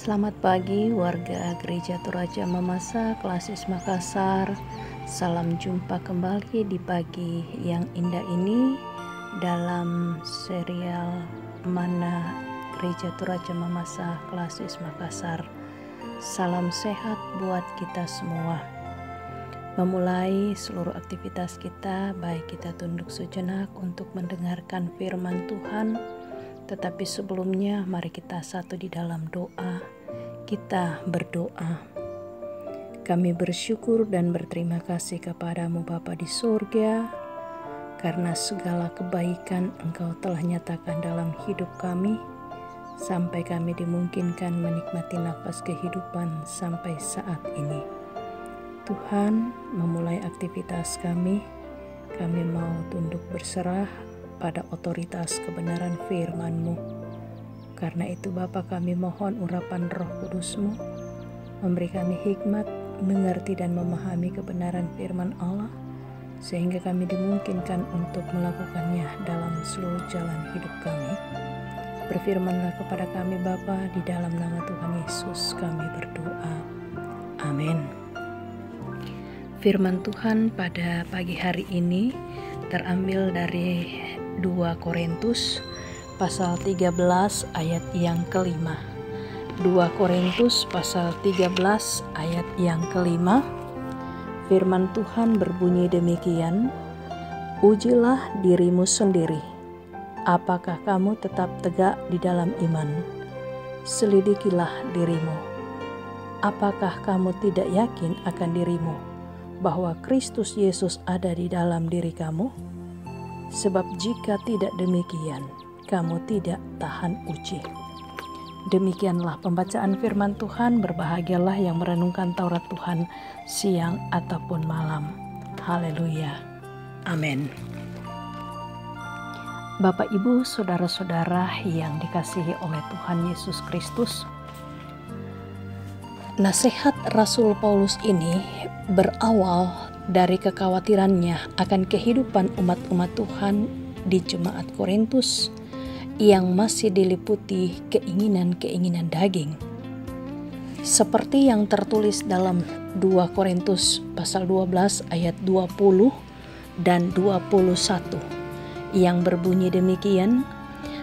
Selamat pagi warga Gereja Toraja Mamasa Klasis Makassar. Salam jumpa kembali di pagi yang indah ini dalam serial Mana Gereja Toraja Mamasa Klasis Makassar. Salam sehat buat kita semua. Memulai seluruh aktivitas kita, baik kita tunduk sejenak untuk mendengarkan firman Tuhan. Tetapi sebelumnya mari kita satu di dalam doa. Kita berdoa. Kami bersyukur dan berterima kasih kepadamu Bapa di surga, karena segala kebaikan Engkau telah nyatakan dalam hidup kami, sampai kami dimungkinkan menikmati nafas kehidupan sampai saat ini. Tuhan, memulai aktivitas kami mau tunduk berserah pada otoritas kebenaran firman-Mu. Karena itu Bapa, kami mohon urapan Roh Kudus-Mu memberi kami hikmat, mengerti dan memahami kebenaran firman Allah, sehingga kami dimungkinkan untuk melakukannya dalam seluruh jalan hidup kami. Berfirmanlah kepada kami Bapa, di dalam nama Tuhan Yesus kami berdoa. Amin. Firman Tuhan pada pagi hari ini terambil dari 2 Korintus pasal 13 ayat yang kelima. 2 Korintus pasal 13 ayat yang kelima. Firman Tuhan berbunyi demikian, ujilah dirimu sendiri, apakah kamu tetap tegak di dalam iman? Selidikilah dirimu, apakah kamu tidak yakin akan dirimu bahwa Kristus Yesus ada di dalam diri kamu? Sebab jika tidak demikian, kamu tidak tahan uji. Demikianlah pembacaan firman Tuhan. Berbahagialah yang merenungkan Taurat Tuhan siang ataupun malam. Haleluya. Amin. Bapak, Ibu, saudara-saudara yang dikasihi oleh Tuhan Yesus Kristus, nasihat Rasul Paulus ini berawal dari kekhawatirannya akan kehidupan umat-umat Tuhan di Jemaat Korintus yang masih diliputi keinginan-keinginan daging. Seperti yang tertulis dalam 2 Korintus pasal 12 ayat 20 dan 21 yang berbunyi demikian,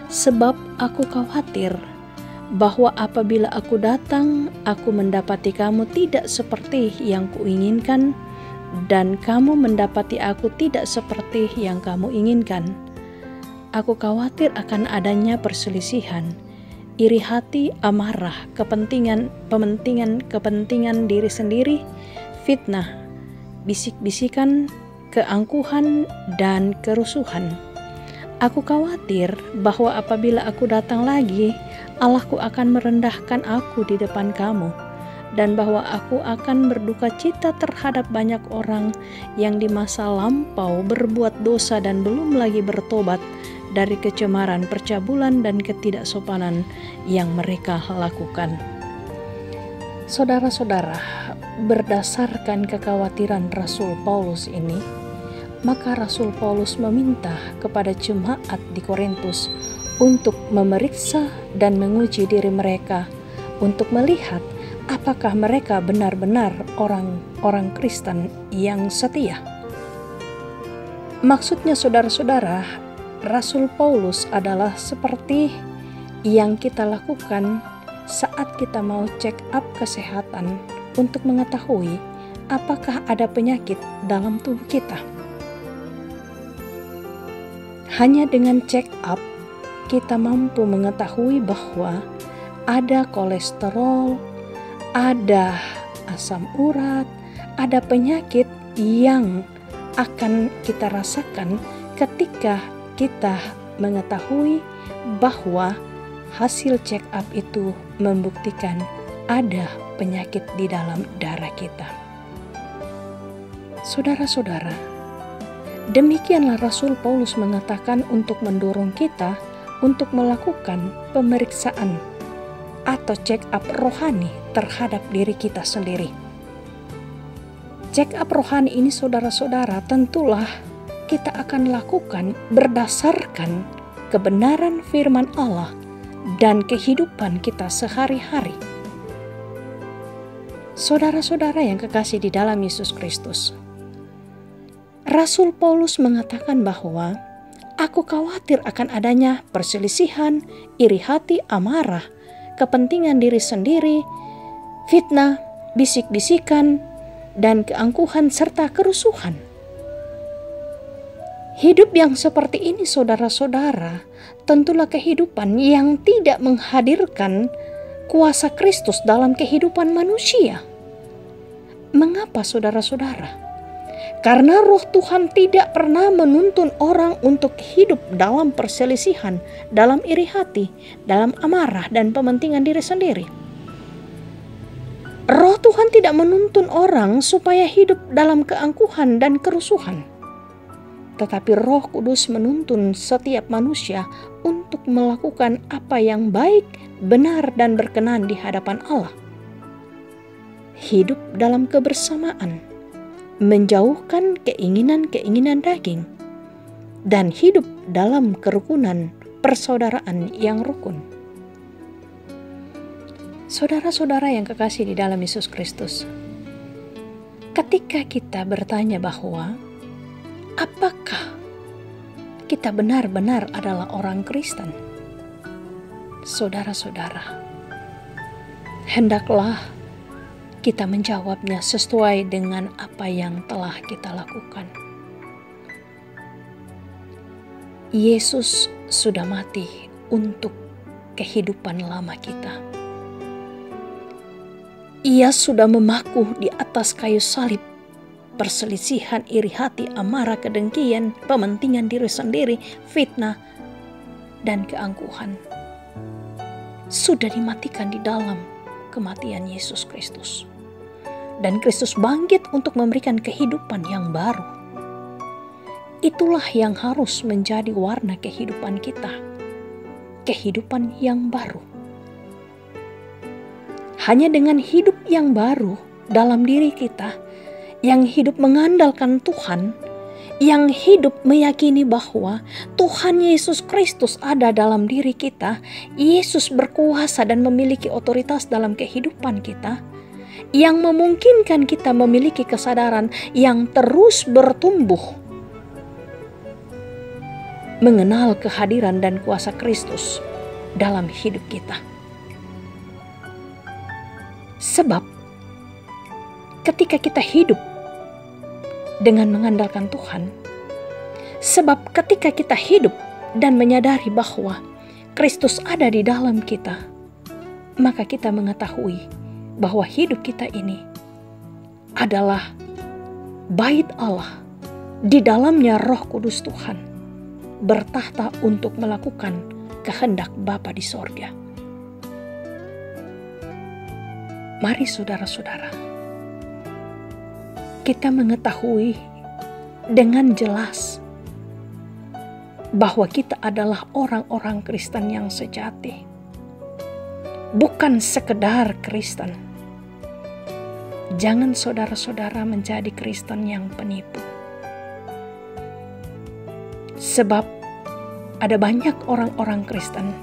sebab aku khawatir bahwa apabila aku datang, aku mendapati kamu tidak seperti yang kuinginkan, dan kamu mendapati aku tidak seperti yang kamu inginkan. Aku khawatir akan adanya perselisihan, iri hati, amarah, kepentingan diri sendiri, fitnah, bisik-bisikan, keangkuhan, dan kerusuhan. Aku khawatir bahwa apabila aku datang lagi, Allahku akan merendahkan aku di depan kamu, dan bahwa aku akan berduka cita terhadap banyak orang yang di masa lampau berbuat dosa dan belum lagi bertobat dari kecemaran, percabulan, dan ketidaksopanan yang mereka lakukan. Saudara-saudara, berdasarkan kekhawatiran Rasul Paulus ini, maka Rasul Paulus meminta kepada jemaat di Korintus untuk memeriksa dan menguji diri mereka untuk melihat apakah mereka benar-benar orang Kristen yang setia. Maksudnya saudara-saudara, Rasul Paulus adalah seperti yang kita lakukan saat kita mau check up kesehatan untuk mengetahui apakah ada penyakit dalam tubuh kita. Hanya dengan check up kita mampu mengetahui bahwa ada kolesterol, ada asam urat, ada penyakit yang akan kita rasakan ketika kita mengetahui bahwa hasil check up itu membuktikan ada penyakit di dalam darah kita. Saudara-saudara, demikianlah Rasul Paulus mengatakan untuk mendorong kita untuk melakukan pemeriksaan atau check up rohani terhadap diri kita sendiri. Check up rohani ini saudara-saudara tentulah kita akan lakukan berdasarkan kebenaran firman Allah dan kehidupan kita sehari-hari. Saudara-saudara yang kekasih di dalam Yesus Kristus, Rasul Paulus mengatakan bahwa aku khawatir akan adanya perselisihan, iri hati, amarah, kepentingan diri sendiri, fitnah, bisik-bisikan, dan keangkuhan serta kerusuhan. Hidup yang seperti ini, saudara-saudara, tentulah kehidupan yang tidak menghadirkan kuasa Kristus dalam kehidupan manusia. Mengapa, saudara-saudara? Karena Roh Tuhan tidak pernah menuntun orang untuk hidup dalam perselisihan, dalam iri hati, dalam amarah dan pementingan diri sendiri. Roh Tuhan tidak menuntun orang supaya hidup dalam keangkuhan dan kerusuhan. Tetapi Roh Kudus menuntun setiap manusia untuk melakukan apa yang baik, benar, dan berkenan di hadapan Allah. Hidup dalam kebersamaan, menjauhkan keinginan-keinginan daging, dan hidup dalam kerukunan persaudaraan yang rukun. Saudara-saudara yang kekasih di dalam Yesus Kristus, ketika kita bertanya bahwa apakah kita benar-benar adalah orang Kristen, saudara-saudara, hendaklah kita menjawabnya sesuai dengan apa yang telah kita lakukan. Yesus sudah mati untuk kehidupan lama kita. Ia sudah memaku di atas kayu salib perselisihan, iri hati, amarah, kedengkian, pementingan diri sendiri, fitnah, dan keangkuhan. Sudah dimatikan di dalam kematian Yesus Kristus. Dan Kristus bangkit untuk memberikan kehidupan yang baru. Itulah yang harus menjadi warna kehidupan kita. Kehidupan yang baru. Hanya dengan hidup yang baru dalam diri kita, yang hidup mengandalkan Tuhan, yang hidup meyakini bahwa Tuhan Yesus Kristus ada dalam diri kita, Yesus berkuasa dan memiliki otoritas dalam kehidupan kita, yang memungkinkan kita memiliki kesadaran yang terus bertumbuh, mengenal kehadiran dan kuasa Kristus dalam hidup kita. Sebab ketika kita hidup dengan mengandalkan Tuhan, sebab ketika kita hidup dan menyadari bahwa Kristus ada di dalam kita, maka kita mengetahui bahwa hidup kita ini adalah bait Allah. Di dalamnya Roh Kudus Tuhan bertahta untuk melakukan kehendak Bapa di sorga. Mari saudara-saudara, kita mengetahui dengan jelas bahwa kita adalah orang-orang Kristen yang sejati. Bukan sekedar Kristen. Jangan saudara-saudara menjadi Kristen yang penipu. Sebab ada banyak orang-orang Kristen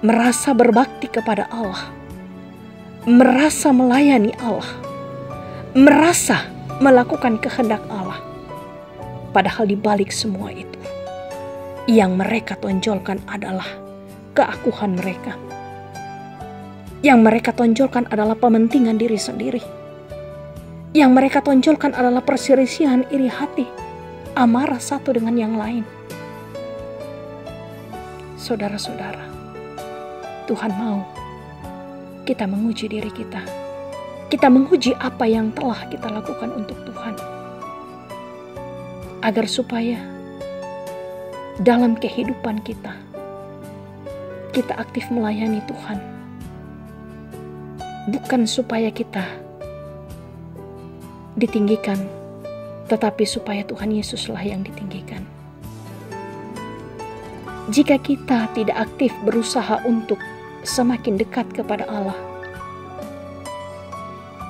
merasa berbakti kepada Allah, merasa melayani Allah, merasa melakukan kehendak Allah. Padahal di balik semua itu, yang mereka tonjolkan adalah keakuhan mereka. Yang mereka tonjolkan adalah pementingan diri sendiri. Yang mereka tonjolkan adalah perselisihan, iri hati, amarah satu dengan yang lain. Saudara-saudara, Tuhan mau kita menguji diri kita. Kita menguji apa yang telah kita lakukan untuk Tuhan. Agar supaya dalam kehidupan kita aktif melayani Tuhan. Bukan supaya kita ditinggikan, tetapi supaya Tuhan Yesuslah yang ditinggikan. Jika kita tidak aktif berusaha untuk semakin dekat kepada Allah,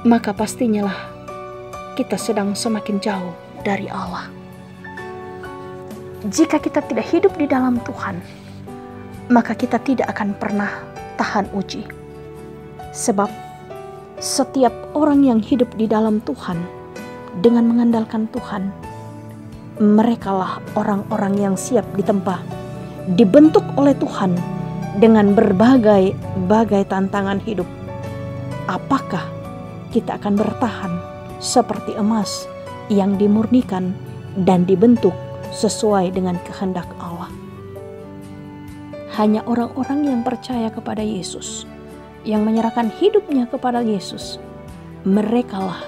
maka pastinya lah kita sedang semakin jauh dari Allah. Jika kita tidak hidup di dalam Tuhan, maka kita tidak akan pernah tahan uji. Sebab setiap orang yang hidup di dalam Tuhan dengan mengandalkan Tuhan, merekalah orang-orang yang siap ditempa, dibentuk oleh Tuhan dengan berbagai tantangan hidup. Apakah kita akan bertahan seperti emas yang dimurnikan dan dibentuk sesuai dengan kehendak Allah? Hanya orang-orang yang percaya kepada Yesus, yang menyerahkan hidupnya kepada Yesus, merekalah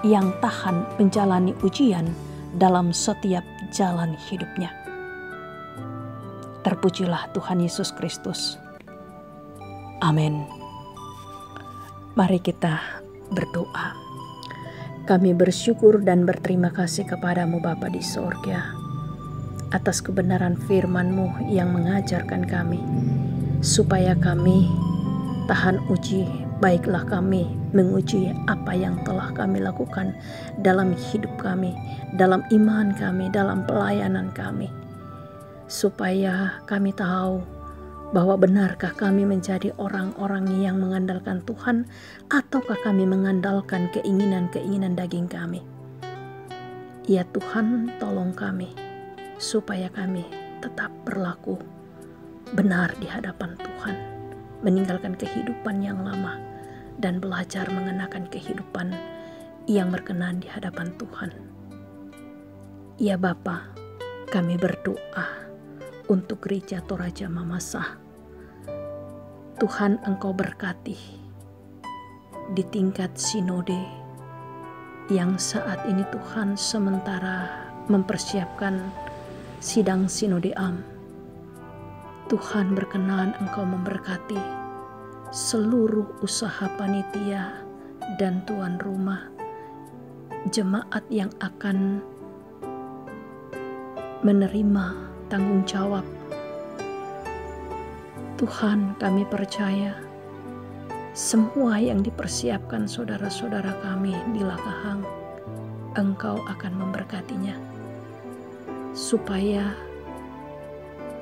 yang tahan menjalani ujian dalam setiap jalan hidupnya. Terpujilah Tuhan Yesus Kristus. Amin. Mari kita berdoa. Kami bersyukur dan berterima kasih kepadamu Bapa di sorga, atas kebenaran firman-Mu yang mengajarkan kami, supaya kami tahan uji. Baiklah kami menguji apa yang telah kami lakukan dalam hidup kami, dalam iman kami, dalam pelayanan kami, supaya kami tahu bahwa benarkah kami menjadi orang-orang yang mengandalkan Tuhan, ataukah kami mengandalkan keinginan-keinginan daging kami. Ya Tuhan, tolong kami supaya kami tetap berlaku benar di hadapan Tuhan, meninggalkan kehidupan yang lama dan belajar mengenakan kehidupan yang berkenan di hadapan Tuhan. Ya Bapa, kami berdoa untuk Gereja Toraja Mamasa. Tuhan, Engkau berkati di tingkat sinode yang saat ini Tuhan sementara mempersiapkan sidang sinode am. Tuhan berkenan Engkau memberkati seluruh usaha panitia dan tuan rumah, jemaat yang akan menerima tanggung jawab. Tuhan, kami percaya semua yang dipersiapkan saudara-saudara kami di Lakahang, Engkau akan memberkatinya, supaya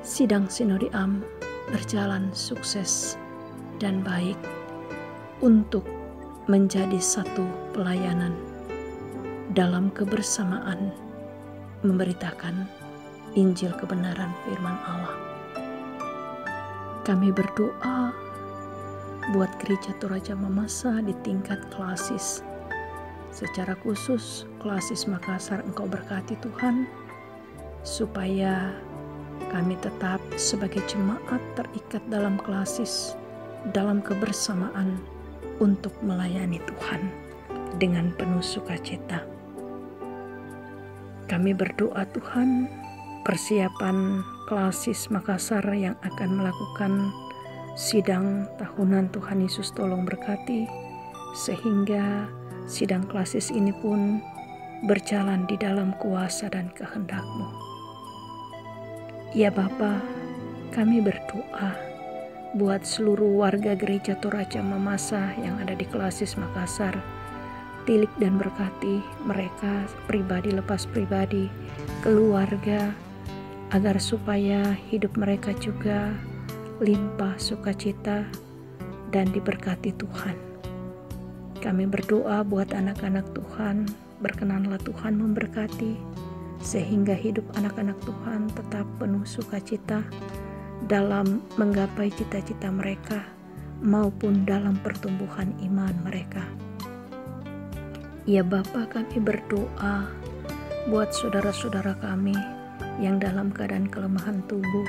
sidang sinode am berjalan sukses dan baik untuk menjadi satu pelayanan dalam kebersamaan memberitakan Injil kebenaran firman Allah. Kami berdoa buat Gereja Toraja Mamasa di tingkat klasis, secara khusus klasis Makassar. Engkau berkati Tuhan, supaya kami tetap sebagai jemaat terikat dalam klasis, dalam kebersamaan untuk melayani Tuhan dengan penuh sukacita. Kami berdoa Tuhan, persiapan klasis Makassar yang akan melakukan sidang tahunan, Tuhan Yesus tolong berkati, sehingga sidang klasis ini pun berjalan di dalam kuasa dan kehendak-Mu. Ya Bapa, kami berdoa buat seluruh warga Gereja Toraja Mamasa yang ada di klasis Makassar. Tilik dan berkati mereka pribadi lepas pribadi, keluarga, agar supaya hidup mereka juga limpah sukacita dan diberkati Tuhan. Kami berdoa buat anak-anak Tuhan, berkenanlah Tuhan memberkati, sehingga hidup anak-anak Tuhan tetap penuh sukacita dalam menggapai cita-cita mereka maupun dalam pertumbuhan iman mereka. Ya Bapa, kami berdoa buat saudara-saudara kami yang dalam keadaan kelemahan tubuh.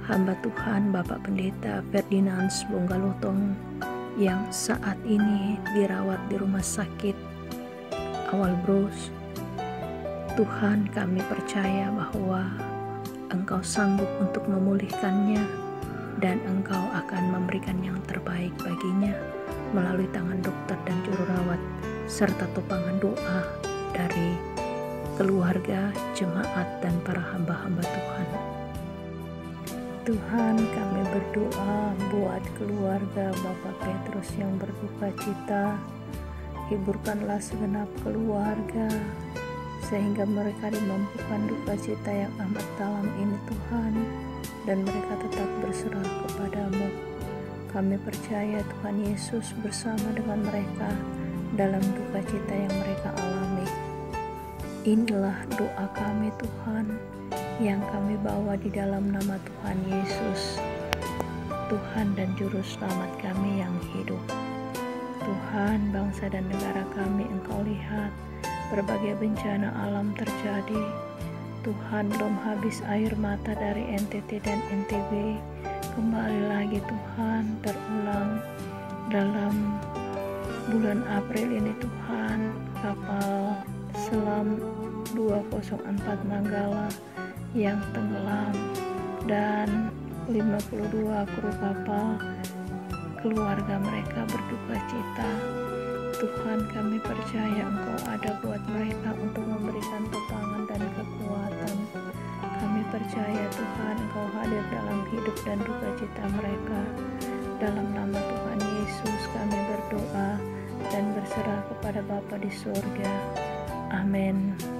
Hamba Tuhan Bapak Pendeta Ferdinand Bonggalotong yang saat ini dirawat di rumah sakit Awal Bros. Tuhan, kami percaya bahwa Engkau sanggup untuk memulihkannya, dan Engkau akan memberikan yang terbaik baginya melalui tangan dokter dan juru rawat, serta topangan doa dari keluarga, jemaat, dan para hamba-hamba Tuhan. Tuhan, kami berdoa buat keluarga Bapak Petrus yang berduka cita. Hiburkanlah segenap keluarga, sehingga mereka dimampukan duka cita yang amat dalam ini Tuhan, dan mereka tetap berserah kepadamu. Kami percaya Tuhan Yesus bersama dengan mereka dalam duka cita yang mereka alami. Inilah doa kami Tuhan, yang kami bawa di dalam nama Tuhan Yesus, Tuhan dan Juru Selamat kami yang hidup. Tuhan, bangsa dan negara kami Engkau lihat, berbagai bencana alam terjadi. Tuhan, belum habis air mata dari NTT dan NTB, kembali lagi Tuhan terulang dalam bulan April ini Tuhan. Kapal selam 204 Nanggala yang tenggelam dan 52 kru kapal keluarga mereka berduka cita. Tuhan, kami percaya Engkau ada buat mereka untuk memberikan pegangan dan kekuatan. Kami percaya Tuhan Engkau hadir dalam hidup dan duka cita mereka. Dalam nama Tuhan Yesus kami berdoa dan berserah kepada Bapa di surga. Amin.